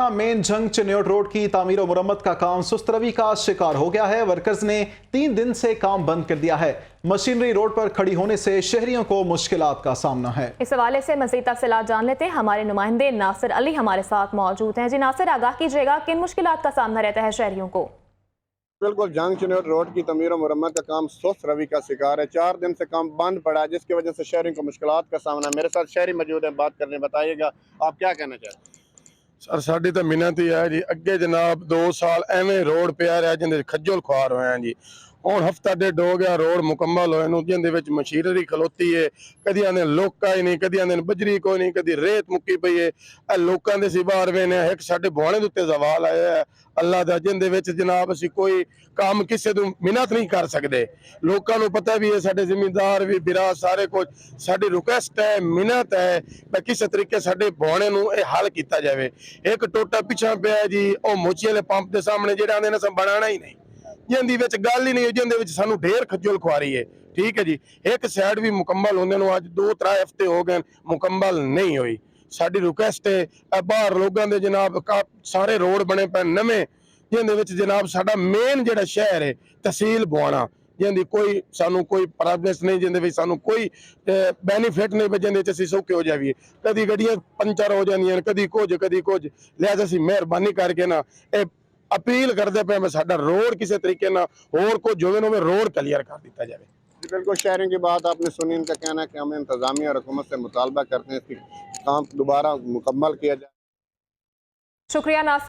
Main जंग Chiniot road की तामीर और मुरम्मत का काम सुस्त रवि का शिकार हो गया है। वर्कर्स ने 3 दिन से काम बंद कर दिया है। मशीनरी रोड पर खड़ी होने से शहरियों को मुश्किलात का सामना है। इस हवाले से मजीद तफसीलात जान लेते हैं। हमारे नुमाइंदे नासिर अली हमारे साथ मौजूद हैं। जी नासिर, आगाह कीजिएगा, किन मुश्किलात का सामना रहता है शहरियों को? बिल्कुल, जंग चिन्योट रोड की तमीर और मुरम्मत का काम सुस्त रवि का शिकार है। 4 दिन से काम बंद पड़ा है, जिसकी वजह से शहरियों को मुश्किलात का सामना है। मेरे साथ शहरी मौजूद हैं, बात करने। बताइएगा, आप क्या कहना चाहते हैं? सर साड़ी तो मिन्नत ही है जी। अगे जनाब 2 साल एवें रोड पिया रहा जिंदे खज्जल खुआर होए जी। ਹੁਣ ਹਫਤਾ ਡੇਢ ਹੋ ਗਿਆ ਰੋਡ ਮੁਕੰਮਲ ਹੋਏ ਨੂੰ, ਜਿਹਦੇ ਵਿੱਚ ਮਸ਼ੀਨਰੀ ਖਲੋਤੀ ਹੈ। ਕਦੀ ਆਂਦੇ ਲੋਕਾਂ ਹੀ ਨਹੀਂ, ਕਦੀ ਆਂਦੇ ਬਜਰੀ ਕੋਈ ਨਹੀਂ, ਕਦੀ ਰੇਤ ਮੁੱਕੀ ਪਈ ਹੈ। ਇਹ ਲੋਕਾਂ ਦੇ ਸੀ ਬਾਹਰ ਵੇ ਨੇ। ਇੱਕ ਸਾਡੇ ਬੁਆਣੇ ਦੇ ਉੱਤੇ ਜ਼ਵਾਲ ਆਇਆ ਹੈ ਅੱਲਾ ਦਾ, ਜਿਹਦੇ ਵਿੱਚ ਜਨਾਬ ਅਸੀਂ ਕੋਈ ਕੰਮ ਕਿਸੇ ਨੂੰ ਮਿਹਨਤ ਨਹੀਂ ਕਰ ਸਕਦੇ। ਲੋਕਾਂ ਨੂੰ ਪਤਾ ਵੀ ਹੈ, ਸਾਡੇ ਜ਼ਿਮੀਂਦਾਰ ਵੀ ਬਿਰਾ ਸਾਰੇ ਕੁਝ। ਸਾਡੀ ਰਿਕੁਐਸਟ ਹੈ, ਮਿਹਨਤ ਹੈ ਕਿ ਕਿਸੇ ਤਰੀਕੇ ਸਾਡੇ ਬੁਆਣੇ ਨੂੰ ਇਹ ਹੱਲ ਕੀਤਾ ਜਾਵੇ। ਇੱਕ ਟੋਟਾ ਪਿੱਛਾ ਪਿਆ ਜੀ, ਉਹ ਮੋਚੀ ਵਾਲੇ ਪੰਪ ਦੇ ਸਾਹਮਣੇ ਜਿਹੜਾ ਆਂਦੇ ਨੇ ਸਭ ਬਣਾਣਾ ਹੀ ਨਹੀਂ, जिंदी विच गल ही नहीं, जिंदे विच सानू ढेर खज्जल खुआरी है। ठीक है जी, एक साइड भी मुकम्मल होने नूं अज 2-3 हफ्ते हो गए, मुकम्मल नहीं हुई। साडी रिक्वेस्ट है बाहर लोगों के जनाब सारे रोड बने पे नवें, जिंदे विच जनाब साडा मेन जिहड़ा शहर है तहसील बुआणा, जिंदी कोई सानू कोई प्रॉब्लम नहीं, जिंदे विच सानू कोई बेनीफिट नहीं, जिंदे विच असीं सौखे हो जाइए। कदी गड्डियां पंचर हो जांदियां, कदी कुछ। लिहाजा असीं मेहरबानी करके ना अपील करते पे साडा रोड किसी तरीके ना और कुछ होवे ना रोड क्लियर कर दिता जाए। बिल्कुल, शहरियों की बात आपने सुनी। इनका कहना है कि हम इंतजामिया और हुकूमत से मुतालबा करते हैं इसकी काम दोबारा मुकम्मल किया जाए। शुक्रिया नासिर।